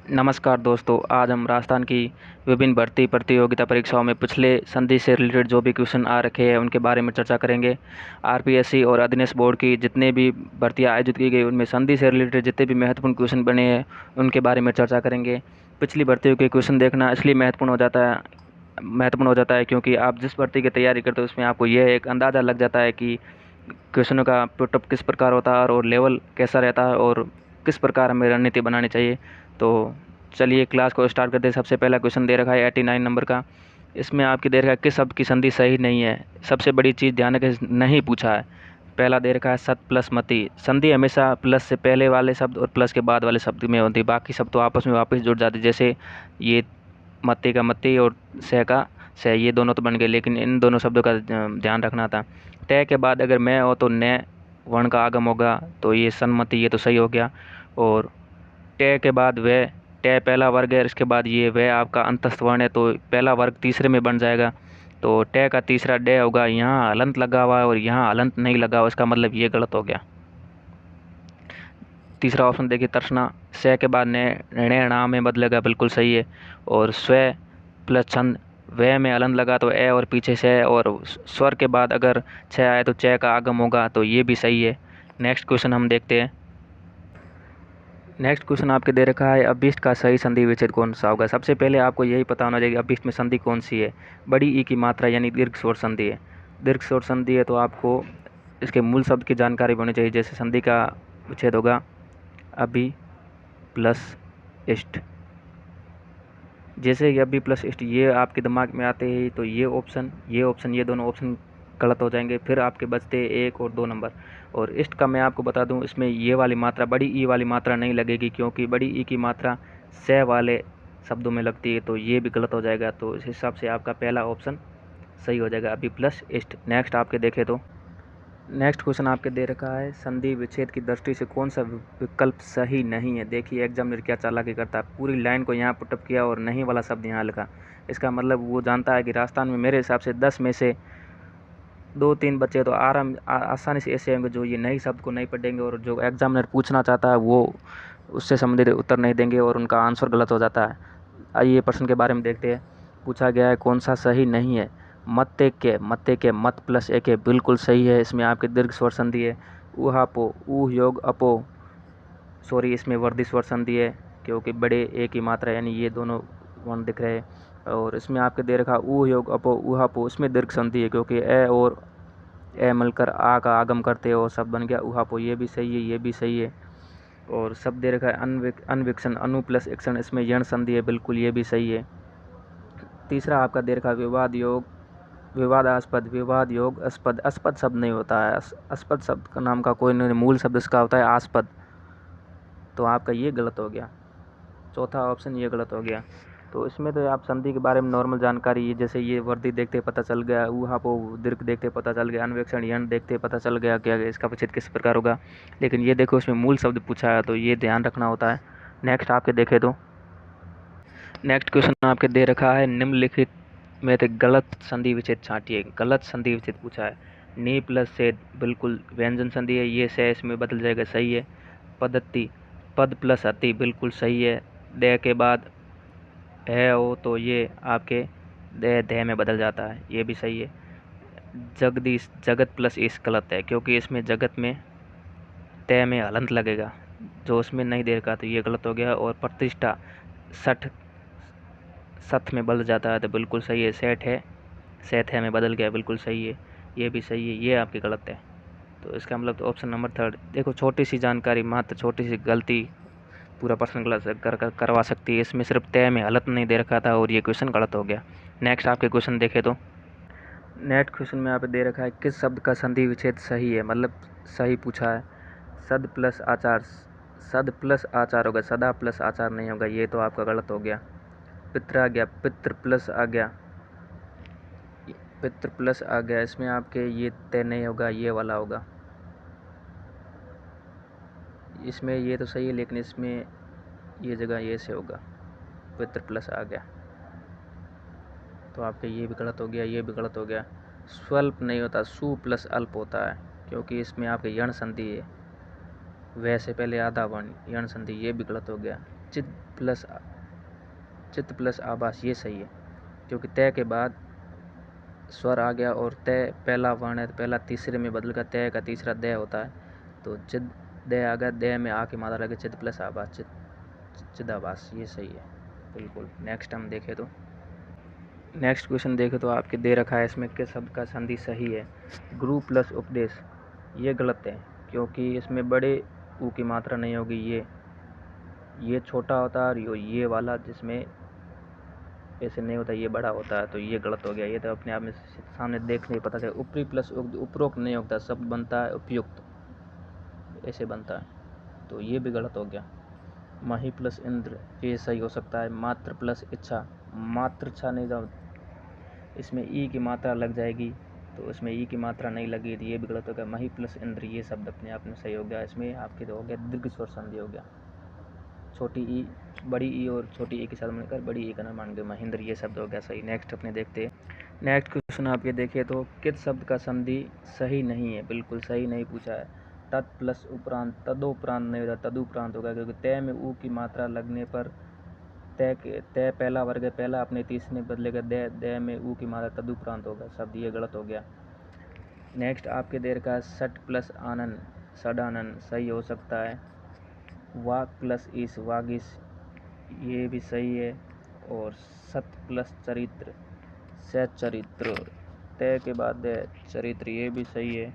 नमस्कार दोस्तों, आज हम राजस्थान की विभिन्न भर्ती प्रतियोगिता परीक्षाओं में पिछले संधि से रिलेटेड जो भी क्वेश्चन आ रखे हैं उनके बारे में चर्चा करेंगे। आरपीएससी और अधीनस्थ बोर्ड की जितने भी भर्तियां आयोजित की गई उनमें संधि से रिलेटेड जितने भी महत्वपूर्ण क्वेश्चन बने हैं उनके बारे में चर्चा करेंगे। पिछली भर्तियों के क्वेश्चन देखना इसलिए महत्वपूर्ण हो जाता है क्योंकि आप जिस भर्ती की तैयारी करते हो उसमें आपको यह एक अंदाज़ा लग जाता है कि क्वेश्चनों का पुटअप किस प्रकार होता है और लेवल कैसा रहता है और किस प्रकार हमें रणनीति बनानी चाहिए। तो चलिए क्लास को स्टार्ट करते हैं। सबसे पहला क्वेश्चन दे रखा है 89 नंबर का। इसमें आपकी दे रखा है किस शब्द की संधि सही नहीं है। सबसे बड़ी चीज़ ध्यान रखें, नहीं पूछा है। पहला दे रखा है सत प्लस मति। संधि हमेशा प्लस से पहले वाले शब्द और प्लस के बाद वाले शब्द में होती है, बाकी शब्द तो आपस में वापस जुड़ जाते, जैसे ये मत्ती का मत्ती और सह का सह, ये दोनों तो बन गए, लेकिन इन दोनों शब्दों का ध्यान रखना था। तय के बाद अगर मैं हो तो न वर्ण का आगम होगा, तो ये सन्मति, ये तो सही हो गया। और ट के बाद वह, ट पहला वर्ग है, इसके बाद ये वह आपका अंतस्थ वर्ण है, तो पहला वर्ग तीसरे में बन जाएगा। तो ट का तीसरा ड होगा। यहाँ हलंत लगा हुआ है और यहाँ हलंत नहीं लगा हुआ, इसका मतलब ये गलत हो गया। तीसरा ऑप्शन देखिए, तर्सना, स के बाद ने णा में बदलेगा, बिल्कुल सही है। और स्व प्लस छंद, वह में हलंत लगा तो ए और पीछे से, और स्वर के बाद अगर छ आए तो च का आगम होगा, तो ये भी सही है। नेक्स्ट क्वेश्चन हम देखते हैं। नेक्स्ट क्वेश्चन आपके दे रखा है अभिष्ट का सही संधि विच्छेद कौन सा होगा। सबसे पहले आपको यही पता होना चाहिए कि अभिष्ट में संधि कौन सी है। बड़ी ई की मात्रा यानी दीर्घ स्वर संधि है। दीर्घ स्वर संधि है तो आपको इसके मूल शब्द की जानकारी होनी चाहिए। जैसे संधि का विच्छेद होगा अभी प्लस इष्ट। जैसे कि अभी प्लस इष्ट ये आपके दिमाग में आते ही तो ये दोनों ऑप्शन गलत हो जाएंगे। फिर आपके बचते 1 और 2 नंबर। और इष्ट का मैं आपको बता दूं, इसमें ये वाली मात्रा, बड़ी ई वाली मात्रा नहीं लगेगी, क्योंकि बड़ी ई की मात्रा से वाले शब्दों में लगती है, तो ये भी गलत हो जाएगा। तो इस हिसाब से आपका पहला ऑप्शन सही हो जाएगा, अभी प्लस इष्ट। नेक्स्ट आपके देखें तो नेक्स्ट क्वेश्चन आपके दे रखा है संधि विच्छेद की दृष्टि से कौन सा विकल्प सही नहीं है। देखिए एग्जामिनर क्या चालाकी करता है, पूरी लाइन को यहाँ पुटअप किया और नहीं वाला शब्द यहाँ लिखा। इसका मतलब वो जानता है कि राजस्थान में मेरे हिसाब से 10 में से 2-3 बच्चे तो आसानी से ऐसे होंगे जो ये नई शब्द को नहीं पढ़ेंगे, और जो एग्जामिनर पूछना चाहता है वो उससे संबंधित उत्तर नहीं देंगे और उनका आंसर गलत हो जाता है। आइए प्रश्न के बारे में देखते हैं। पूछा गया है कौन सा सही नहीं है। मत्ते के मत प्लस एक है, बिल्कुल सही है। इसमें आपके दीर्घ स्वर संधि है। ऊहापो, ऊह योग अपो, सॉरी इसमें वर्धी स्वर संधि है, क्योंकि बड़े ए की मात्रा यानी ये दोनों वर्ण दिख रहे हैं। और इसमें आपके दे रखा ऊह योग अपो ऊहापो, इसमें दीर्घ संधि है, क्योंकि ए और ए मिलकर आ का आगम करते हैं और शब्द बन गया ऊहापो, ये भी सही है, ये भी सही है। और शब्द दे रखा है अनविक्षण, अनु प्लस इक्षण, इसमें यण संधि है, बिल्कुल ये भी सही है। तीसरा आपका दे रखा विवाद योग, विवादास्पद, विवाद योग अस्पद। अस्पद शब्द नहीं होता है, अस्पद शब्द का नाम का कोई नहीं, मूल शब्द इसका होता है आस्पद, तो आपका ये गलत हो गया। चौथा ऑप्शन ये गलत हो गया। तो इसमें तो आप संधि के बारे में नॉर्मल जानकारी, जैसे ये वर्दी देखते पता चल गया, ऊहापो दीर्घ देखते पता चल गया, अन्वेक्षण यण देखते पता चल गया क्या इसका विच्छेद किस प्रकार होगा। लेकिन ये देखो इसमें मूल शब्द पूछा है, तो ये ध्यान रखना होता है। नेक्स्ट आपके देखे तो नेक्स्ट क्वेश्चन आपके दे रखा है निम्नलिखित में से गलत संधि विच्छेद छांटिए। गलत संधि विच्छेद पूछा है। नी प्लस से, बिल्कुल व्यंजन संधि है, ये से इसमें बदल जाएगा, सही है। पद्धति, पद प्लस अति, बिल्कुल सही है। दे के बाद है हो तो ये आपके दे में बदल जाता है, ये भी सही है। जगदीश, जगत प्लस इस गलत है, क्योंकि इसमें जगत में तय में हलंत लगेगा, जो उसमें नहीं दे रखा, तो ये गलत हो गया। और प्रतिष्ठा, सठ सथ में बदल जाता है, तो बिल्कुल सही है। सेठ है, सेठ है में बदल गया, बिल्कुल सही है, ये भी सही है, ये आपकी गलत है। तो इसका मतलब तो ऑप्शन नंबर 3। देखो छोटी सी जानकारी, मात्र छोटी सी गलती पूरा पर्सन क्लास करवा सकती है। इसमें सिर्फ तय में हलत नहीं दे रखा था और ये क्वेश्चन गलत हो गया। नेक्स्ट आपके क्वेश्चन देखें तो नेक्स्ट क्वेश्चन में यहाँ पे दे रखा है किस शब्द का संधि विच्छेद सही है, मतलब सही पूछा है। सद प्लस आचार, सद प्लस आचार होगा, सदा प्लस आचार नहीं होगा, ये तो आपका गलत हो गया। पित्र आ गया, पितृ प्लस आ गया, पितृ प्लस आ गया, इसमें आपके ये तय नहीं होगा, ये वाला होगा। इसमें ये तो सही है, लेकिन इसमें ये जगह ये से होगा, पितृ प्लस आ गया, तो आपका ये भी गलत हो गया, ये भी गलत हो गया। स्वल्प नहीं होता, सु प्लस अल्प होता है, क्योंकि इसमें आपके यण संधि है, वैसे पहले आधा वर्ण यण संधि, ये भी गलत हो गया। चित प्लस चित्त प्लस आभास, ये सही है, क्योंकि तय के बाद स्वर आ गया और तय पहला वर्ण है, पहला तीसरे में बदल कर तय का तीसरा दय होता है, तो चिद दय आ गया, दय में आके मात्रा लगे चित्त प्लस आभास, चिदाभास, ये सही है बिल्कुल। नेक्स्ट हम देखें तो नेक्स्ट क्वेश्चन देखें तो आपके दे रखा है इसमें किस शब्द का संधि सही है। गुरु प्लस उपदेश, ये गलत है, क्योंकि इसमें बड़े ऊ की मात्रा नहीं होगी, ये छोटा होता है और ये वाला जिसमें ऐसे नहीं होता ये बड़ा होता है, तो ये गलत हो गया। ये तो अपने आप में सामने देखने ही पता चले। ऊपरी प्लस उपरोक्त नहीं होता, शब्द बनता है उपयुक्त, ऐसे बनता है, तो ये भी गलत हो गया। माही प्लस इंद्र, ये सही हो सकता है। मात्र प्लस इच्छा, मात्र इच्छा नहीं था, इसमें ई की मात्रा लग जाएगी, तो इसमें ई की मात्रा नहीं लगी, तो ये भी गलत हो गया। मही प्लस इंद्र, ये शब्द अपने आप में सही हो गया। इसमें आपके तो हो गया दीर्घ स्वर संधि हो गया, छोटी ई बड़ी ई और छोटी ई के साथ मिलकर बड़ी ई का निर्माण गया महेंद्र, ये शब्द हो गया सही। नेक्स्ट अपने देखते हैं। नेक्स्ट क्वेश्चन आपके देखिए तो किस शब्द का संधि सही नहीं है, बिल्कुल सही नहीं पूछा है। तत् प्लस उपरांत, तदोपरांत नहीं होता, तदुपरांत होगा, क्योंकि तय में ऊ की मात्रा लगने पर तय पहला वर्ग है, पहला अपने तीसरे में बदलेगा, दय में ऊ की मात्रा तदुपरांत होगा, शब्द ये गलत हो गया। नेक्स्ट आपके देर का सट प्लस आनंद, सडानंद, सही हो सकता है। वाक प्लस इस, वागिस, ये भी सही है। और सत प्लस चरित्र, सचरित्र, तय के बाद चरित्र, ये भी सही है।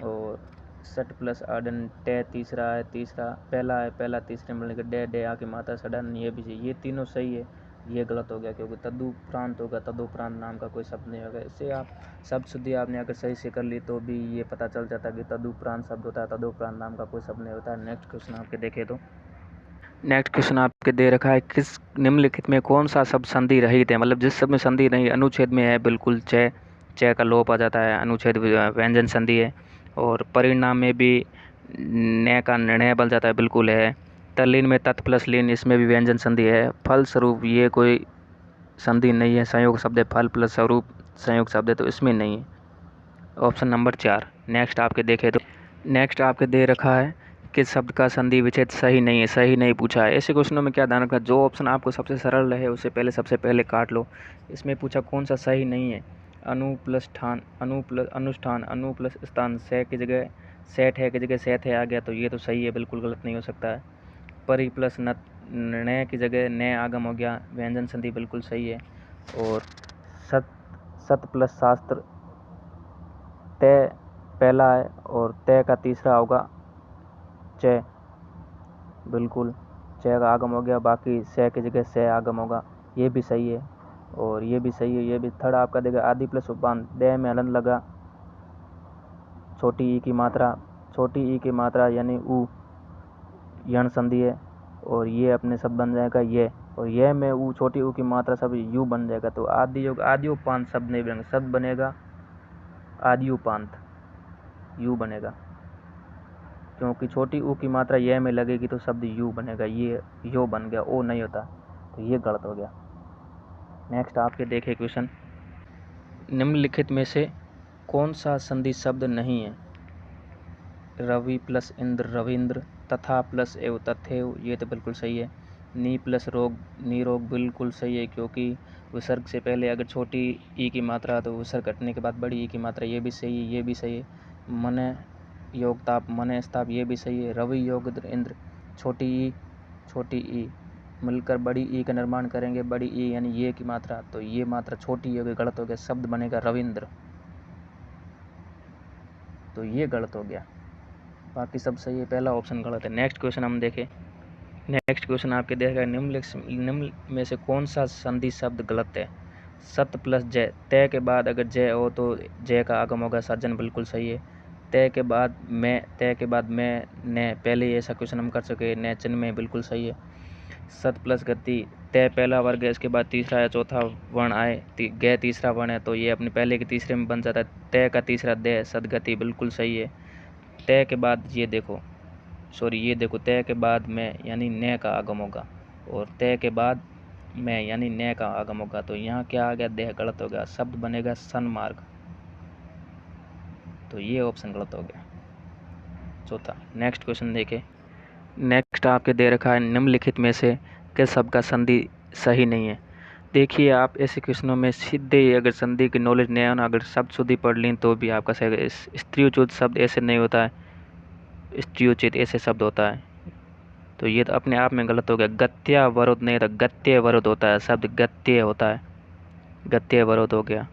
और सट प्लस आडन, टय तीसरा है, तीसरा पहला है, पहला तीसरे में लेकर डे आके माता सडन, ये भी सही, ये तीनों सही है। ये गलत हो गया, क्योंकि तदुपरांत होगा, तदुपरांत नाम का कोई शब्द नहीं होगा। इससे आप शब्द शुद्धि आपने अगर सही से कर ली तो भी ये पता चल जाता है कि तदुपरांत शब्द होता है, तदुपरांत नाम का कोई शब्द नहीं होता है। नेक्स्ट क्वेश्चन आपके देखें तो नेक्स्ट क्वेश्चन आपके दे रखा है किस निम्नलिखित में कौन सा शब्द संधि रहित है, मतलब जिस शब्द में संधि नहीं, अनुच्छेद में है बिल्कुल, च का लोप आ जाता है, अनुच्छेद व्यंजन संधि है। और परिणाम में भी न का निर्णय बन जाता है, बिल्कुल है। तल्लीन में तत् प्लस लीन, इसमें भी व्यंजन संधि है। फलस्वरूप, ये कोई संधि नहीं है, संयोग शब्द है, फल प्लस स्वरूप संयोग शब्द है, तो इसमें नहीं है। Option number 4। नेक्स्ट आपके देखें तो नेक्स्ट आपके दे रखा है किस शब्द का संधि विच्छेद सही नहीं है, सही नहीं पूछा है। ऐसे क्वेश्चनों में क्या ध्यान रखना, जो ऑप्शन आपको सबसे सरल रहे उसे सबसे पहले काट लो। इसमें पूछा कौन सा सही नहीं है। अनु प्लस ठान, अनु प्लस अनुष्ठान, अनु प्लस स्थान, से की जगह सेठ है की जगह सेठ है आ गया, तो ये तो सही है, बिल्कुल गलत नहीं हो सकता है। परि प्लस निर्णय की जगह न आगम हो गया, व्यंजन संधि बिल्कुल सही है। और सत प्लस शास्त्र, तय पहला है और तय का तीसरा होगा च, बिल्कुल च का आगम हो गया, बाकी से की जगह से आगम होगा, ये भी सही है। और ये भी सही है, ये भी। थर्ड आपका देगा आदि प्लस उपबांध, दे में हलन लगा, छोटी ई की मात्रा, छोटी ई की मात्रा यानी ऊ, यण संधि है, और ये अपने शब्द बन जाएगा ये, और ये में ऊ छोटी ऊ की मात्रा सब यू बन जाएगा, तो आदि योग आदि उपांत शब्द नहीं बनेगा, शब्द बनेगा आदि उपांत, यू बनेगा, क्योंकि छोटी ऊ की मात्रा ये में लगेगी तो शब्द यू बनेगा, ये यो बन गया, ओ नहीं होता, तो ये गलत हो गया। नेक्स्ट आपके देखे क्वेश्चन, निम्नलिखित में से कौन सा संधि शब्द नहीं है। रवि प्लस इंद्र, रविंद्र। तथा प्लस एव, तथेव, ये तो बिल्कुल सही है। नी प्लस रोग, निरोग, बिल्कुल सही है, क्योंकि विसर्ग से पहले अगर छोटी ई की मात्रा तो विसर्ग घटने के बाद बड़ी ई की मात्रा, ये भी सही है, ये भी सही है। मन योग ताप, मन स्ताप, ये भी सही है। रवि योग इंद्र, छोटी ई मिलकर बड़ी ई का निर्माण करेंगे, बड़ी ई यानी ये की मात्रा, तो ये मात्रा छोटी हो गई, गलत हो गया, शब्द बनेगा रविंद्र, तो ये गलत हो गया। बाकी सब सही है, पहला ऑप्शन गलत है। नेक्स्ट क्वेश्चन हम देखें। नेक्स्ट क्वेश्चन आपके देखा निम्न में से कौन सा संधि शब्द गलत है। सत प्लस जय, तय के बाद अगर जय हो तो जय का आगम होगा, सज्जन, बिल्कुल सही है। तय के बाद मैं न, पहले ही ऐसा क्वेश्चन हम कर सके, न चिन्ह में, बिल्कुल सही है। सत प्लस गति, तय पहला वर्ग है, इसके बाद तीसरा या चौथा वर्ण आए, गय तीसरा वर्ण है, तो ये अपने पहले के तीसरे में बन जाता है। तय का तीसरा दय, सदगति, बिल्कुल सही है। तय के बाद ये देखो तय के बाद में यानी न का आगम होगा, और तय के बाद में यानी न का आगम होगा, तो यहाँ क्या आ गया, देह, गलत हो गया, शब्द बनेगा सन्मार्ग, तो ये ऑप्शन गलत हो गया, चौथा। नेक्स्ट क्वेश्चन देखें। नेक्स्ट आपके दे रखा है निम्नलिखित में से किस शब्द का संधि सही नहीं है। देखिए आप ऐसे क्वेश्चनों में सीधे अगर संधि की नॉलेज नहीं है ना, अगर शब्द शुद्धि पढ़ ली तो भी आपका सही। स्त्रियोचित शब्द ऐसे नहीं होता है, स्त्रियोचित ऐसे शब्द होता है, तो ये तो अपने आप में गलत हो गया। गत्यावरोध नहीं था, गत्यवरोध होता है, शब्द गत्य होता है, गत्यवरोध हो गया।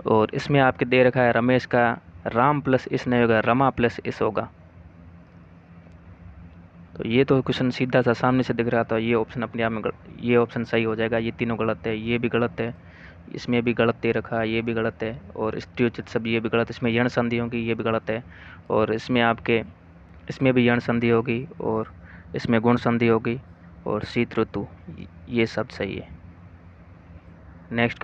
और इसमें आपके दे रखा है रमेश का राम प्लस इस नहीं होगा, रमा प्लस इस होगा। तो ये तो क्वेश्चन सीधा सा सामने से दिख रहा था, ये ऑप्शन अपने आप में ये ऑप्शन सही हो जाएगा। ये तीनों गलत है, ये भी गलत है, इसमें भी गलत दे रखा है, ये भी गलत है, और स्त्रियोचित शब्द ये भी गलत, इसमें यण संधि होगी, ये भी गलत है, और इसमें भी यण संधि होगी, और इसमें गुण संधि होगी, और शीत ऋतु, ये सब सही है। नेक्स्ट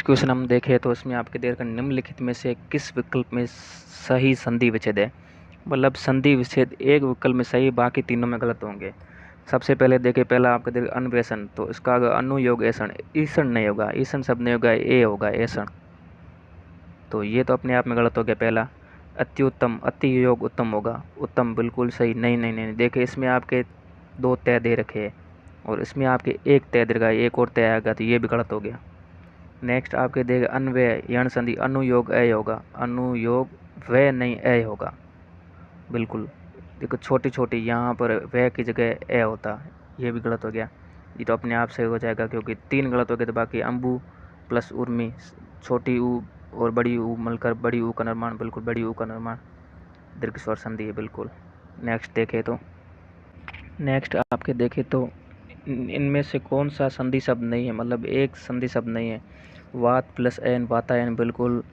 क्वेश्चन हम देखें तो इसमें आपके दे रखा निम्नलिखित में से किस विकल्प में सही संधि विच्छेद है। मतलब संधि विच्छेद एक विकल्प में सही, बाकी तीनों में गलत होंगे। सबसे पहले देखिए, पहला आपका देखिए अन्वेषण, तो इसका अगर अनुयोग ऐषण, ईषण नहीं होगा, ईषण शब्द नहीं होगा, ए होगा ऐषण, तो ये तो अपने आप में गलत हो गया पहला। अत्युत्तम, अति योग उत्तम होगा, उत्तम बिल्कुल सही, नहीं नहीं नहीं, देखिए इसमें आपके दो तय दे रखे हैं और इसमें आपके एक तय दे रखा है, एक और तय आएगा, तो ये भी गलत हो गया। नेक्स्ट आपके देगा अन्वय यण संधि, अनुयोग अय होगा, अनुयोग वय नहीं अय होगा, बिल्कुल। देखो छोटी छोटी यहाँ पर वह की जगह ए होता, ये भी गलत हो गया। ये तो अपने आप सही हो जाएगा क्योंकि तीन गलत हो गए, तो बाकी अम्बू प्लस उर्मी, छोटी ऊ और बड़ी ऊ मिलकर बड़ी ऊ का निर्माण, बिल्कुल बड़ी ऊ का निर्माण, दीर्घ स्वर संधि है, बिल्कुल। नेक्स्ट आपके देखें तो इनमें से कौन सा संधि शब्द नहीं है, मतलब एक संधि शब्द नहीं है। वात प्लस अयन, वातायन, बिल्कुल।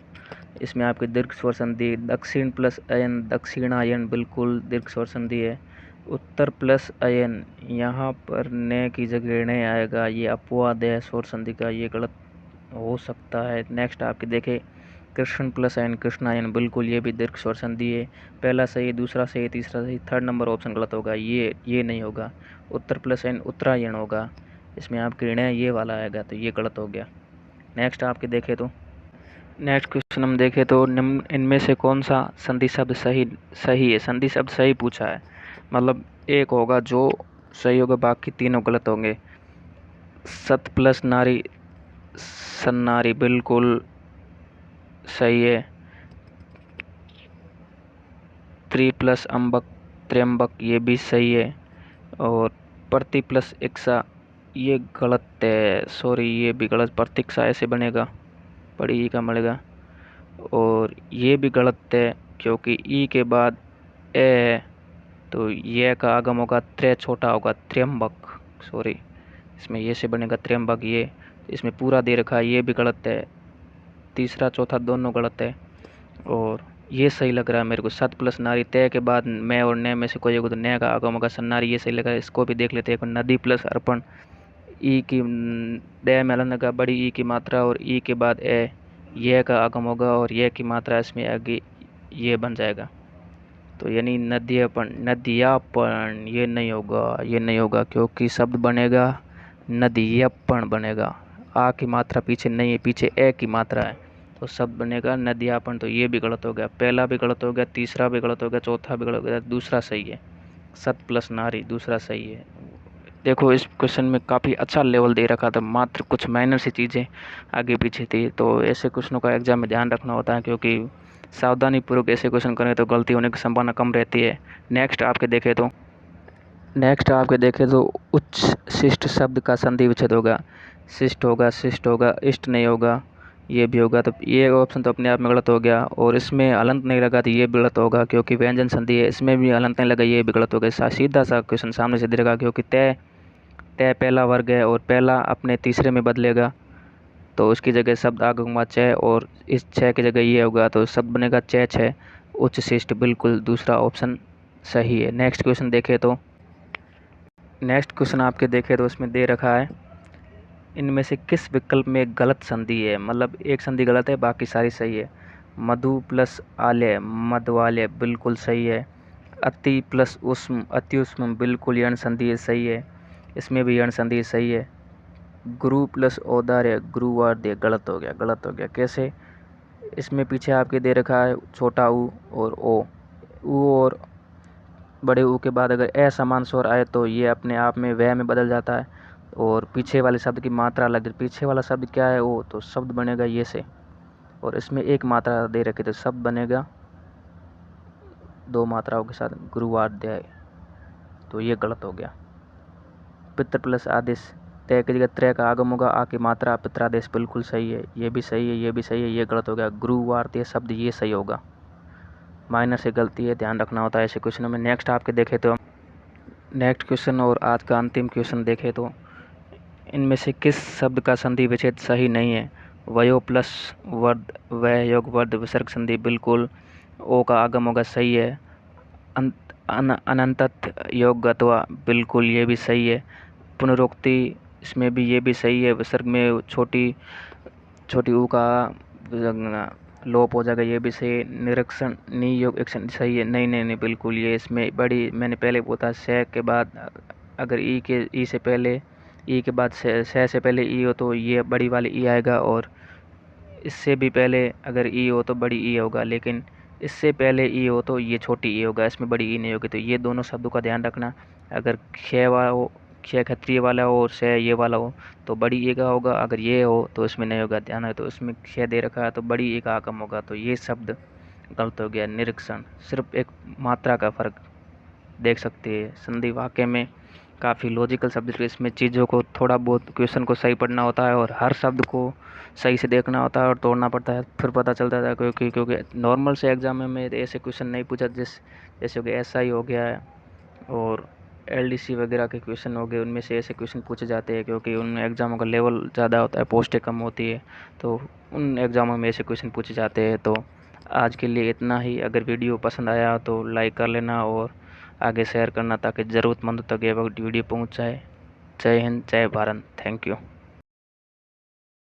इसमें आपकी दीर्घ स्वर संधि, दक्षिण प्लस अयन, दक्षिणायन, बिल्कुल दीर्घ स्वर संधि है। उत्तर प्लस अयन, यहाँ पर न की जगह न आएगा, ये अपवाद है स्वर संधि का, ये गलत हो सकता है। नेक्स्ट आपके देखें कृष्ण प्लस अयन, कृष्णायन, बिल्कुल ये भी दीर्घ स्वर संधि है। पहला सही, दूसरा सही, तीसरा सही, थर्ड नंबर ऑप्शन गलत होगा, ये नहीं होगा। उत्तर प्लस अयन, उत्तरायण होगा, इसमें आपके ण ये वाला आएगा, तो ये गलत हो गया। नेक्स्ट क्वेश्चन हम देखें तो निम्न इनमें से कौन सा संधि शब्द सही है। संधि शब्द सही पूछा है, मतलब एक होगा जो सही होगा, बाकी तीनों गलत होंगे। सत प्लस नारी, सन्नारी, बिल्कुल सही है। त्रि प्लस अम्बक, त्र्यंबक, ये भी सही है। और प्रति प्लस इक्सा, ये गलत है, सॉरी ये भी गलत, प्रतीक्षा ऐसे बनेगा, बड़ी ई का मिलेगा। और ये भी गलत है क्योंकि ई के बाद ए है, तो ये का आगम होगा त्रे छोटा होगा, त्र्यंबक, सॉरी इसमें ये से बनेगा त्र्यंबक, ये इसमें पूरा दे रखा है, ये भी गलत है। तीसरा चौथा दोनों गलत है। और ये सही लग रहा है मेरे को, सत प्लस नारी, तय के बाद मैं और न में से कोई होगा, तो न का आगम होगा सन्नारी, ये सही लग रहा है। इसको भी देख लेते हैं। नदी प्लस अर्पण, ई की दया में अलग का बड़ी ई की मात्रा और ई के बाद ए, यह का आगम होगा और यह की मात्रा इसमें आगे ये बन जाएगा, तो यानी नदियापन, नदियापन, ये नहीं होगा क्योंकि शब्द बनेगा नदियापन बनेगा। आ की मात्रा पीछे नहीं है, पीछे ए की मात्रा है, तो शब्द बनेगा नदियापन, तो ये भी गलत हो गया। पहला भी गलत हो गया, तीसरा भी गलत हो गया, चौथा भी गलत हो गया, दूसरा सही है। सत प्लस नारी, दूसरा सही है। देखो इस क्वेश्चन में काफ़ी अच्छा लेवल दे रखा था, मात्र कुछ माइनर सी चीज़ें आगे पीछे थी, तो ऐसे क्वेश्चनों का एग्जाम में ध्यान रखना होता है क्योंकि सावधानीपूर्वक ऐसे क्वेश्चन करें तो गलती होने की संभावना कम रहती है। नेक्स्ट आपके देखें तो उच्च शिष्ट शब्द का संधि विच्छेद होगा, शिष्ट होगा, शिष्ट होगा, इष्ट नहीं होगा, ये भी होगा, तो ये ऑप्शन तो अपने आप में गलत हो गया। और इसमें हलंत नहीं लगा तो ये भी गलत होगा क्योंकि व्यंजन संधि है, इसमें भी हलंत नहीं लगा, ये भी गलत हो गया। सीधा सा क्वेश्चन सामने से दिखेगा क्योंकि तय तय पहला वर्ग है और पहला अपने तीसरे में बदलेगा, तो उसकी जगह शब्द आगम च, और इस छ की जगह ये होगा, तो शब्द बनेगा च छ, उच्च शिष्ट, बिल्कुल दूसरा ऑप्शन सही है। नेक्स्ट क्वेश्चन आपके देखें तो इसमें दे रखा है इनमें से किस विकल्प में गलत संधि है, मतलब एक संधि गलत है, बाकी सारी सही है। मधु प्लस आलय, मधुआलय, बिल्कुल सही है। अति प्लस उष्म, अति उष्म, बिल्कुल यण संधि सही है, इसमें भी यण संधि सही है। गुरु प्लस औदार्य, गुरुवार्य, गलत हो गया। कैसे? इसमें पीछे आपके दे रखा है छोटा ऊ और ओ, ऊ और बड़े ऊ के बाद अगर असमान स्वर आए तो ये अपने आप में वह में बदल जाता है और पीछे वाले शब्द की मात्रा अलग है। पीछे वाला शब्द क्या है वो, तो शब्द बनेगा ये से, और इसमें एक मात्रा दे रखी तो शब्द बनेगा दो मात्राओं के साथ गुरुवाध्याय, तो ये गलत हो गया। पितृ प्लस आदेश तय की जगह त्रय का आगम होगा, आ की मात्रा पित्रादेश बिल्कुल सही है, ये भी सही है, ये भी सही है, ये गलत हो गया। गुरुवार्तीय शब्द ये सही होगा, माइनर से गलती है, ध्यान रखना होता है ऐसे क्वेश्चनों में। नेक्स्ट आपके देखें तो नेक्स्ट क्वेश्चन और आज का अंतिम क्वेश्चन देखें तो इनमें से किस शब्द का संधि विच्छेद सही नहीं है। वयो प्लस वर्ध वह योग वर्ध विसर्ग संधि बिल्कुल, ओ का आगम होगा सही है। अनंतत योग गत्वा बिल्कुल, ये भी सही है। पुनरुक्ति इसमें भी ये भी सही है, विसर्ग में छोटी छोटी ऊ का लोप हो जाएगा, ये भी सही है। निरीक्षण नियोग एक्शन सही है, नहीं नहीं नहीं बिल्कुल, ये इसमें बड़ी मैंने पहले बोला से के बाद अगर ई से पहले ई के बाद से पहले ई हो तो ये बड़ी वाली ई आएगा, और इससे भी पहले अगर ई हो तो बड़ी ई होगा, लेकिन इससे पहले ई हो तो ये छोटी ई होगा, इसमें बड़ी ई नहीं होगी। तो ये दोनों शब्दों का ध्यान रखना। अगर क्षय वाला हो, क्षय क्षत्रिय वाला हो और से ये वाला हो तो बड़ी ई का होगा, अगर ये हो तो इसमें नहीं होगा। ध्यान है, तो इसमें क्षय दे रखा है तो बड़ी ई का आगम होगा, तो ये शब्द गलत हो गया। निरीक्षण सिर्फ एक मात्रा का फर्क देख सकते हैं। संधि वाक्य में काफ़ी लॉजिकल शब्द, इसमें चीज़ों को थोड़ा बहुत क्वेश्चन को सही पढ़ना होता है और हर शब्द को सही से देखना होता है और तोड़ना पड़ता है, फिर पता चलता है। क्योंकि नॉर्मल से एग्जाम में ऐसे क्वेश्चन नहीं पूछा, जैसे कि SI हो गया है और LDC वगैरह के क्वेश्चन हो गए, उनमें से ऐसे क्वेश्चन पूछे जाते हैं क्योंकि उनमें एग्ज़ामों का लेवल ज़्यादा होता है, पोस्टें कम होती है, तो उन एग्ज़ामों में ऐसे क्वेश्चन पूछे जाते हैं। तो आज के लिए इतना ही। अगर वीडियो पसंद आया तो लाइक कर लेना और आगे शेयर करना ताकि ज़रूरतमंद तक ये वीडियो पहुंच जाए। जय हिंद, जय भारत, थैंक यू।